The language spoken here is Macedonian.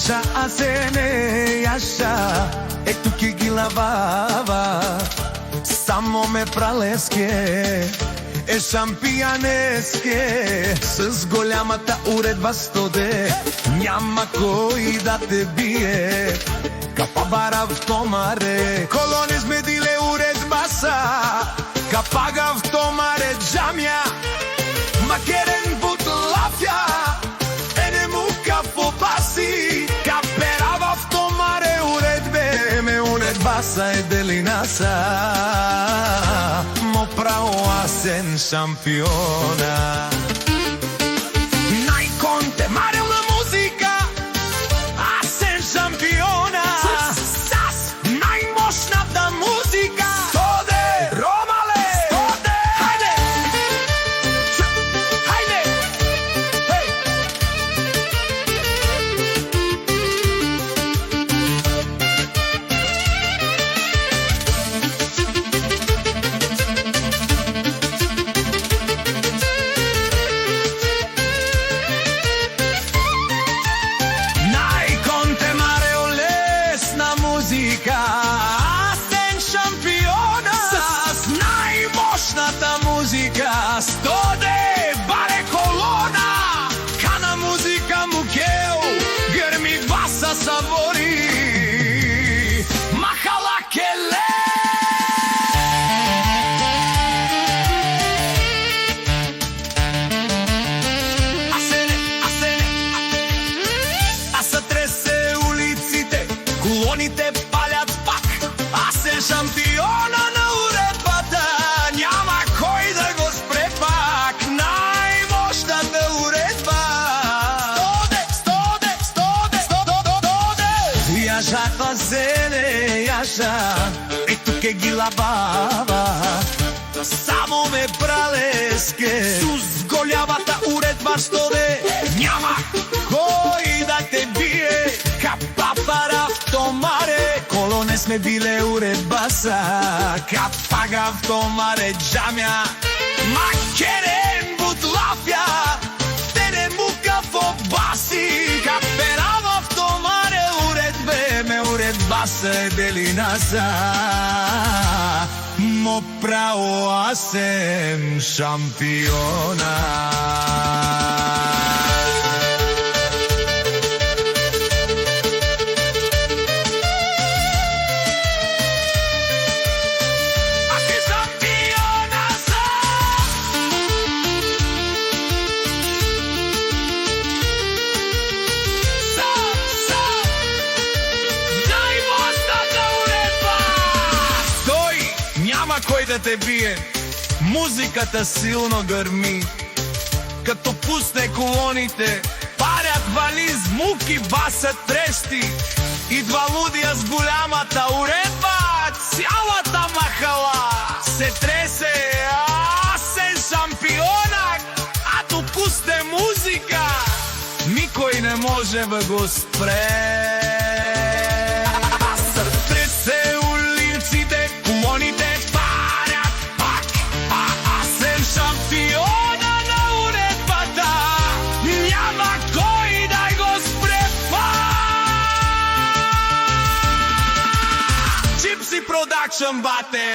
јаша, а се не јаша, ето ке ги лавава, само ме пралеске, е шампијанеске, с голямата уредба 100D, няма кој да те бие, капабарав томаре, колони сме диле уредба са, капагав томаре джамја, макерен бут лафја, ене мука фобаси, каперавав томаре уредбе, ме уредба са е делинаса, мо право асен шампиона. Најконте марелна музика, асен шампиона, најмошната музика, 100D, Ромале, 100D, хајде, хајде, хеј. Најконте мареолесна музика, асен шампиона, с најмошната музика, 100D, баре колона, кана музика мукеу, грми баса савори, махала келе. Аса тресе улиците, колоните палят пак, асен шампиона на уредбата, няма кој да го спре пак, најмошната уредба, 100D, 100D, 100D, јажата се не јаша, ето ке ги лабава, само ме пралеске, сус голямата уредба 100D, няма кој да те бие, капапарав томаре, колоне сме биле уредба са, капагав томаре джамја, макерен бут лафја, тене мука фобаси, каперавав томаре уредбе, ме уредба се делинаса, мо право асен шампиона. Няма кој да те бие, музиката силно грми, като пусне колоните, парят вализ, муки, басат трещи, идва лудија с голямата уредба, цялата махала се тресе, асен шампиона, а ту пусне музика, никој не може да го спре. Тресе улиците, колоните парят пак, асен шампиона на уредбата, няма кој да го спре пак. Gypsy Production, бате!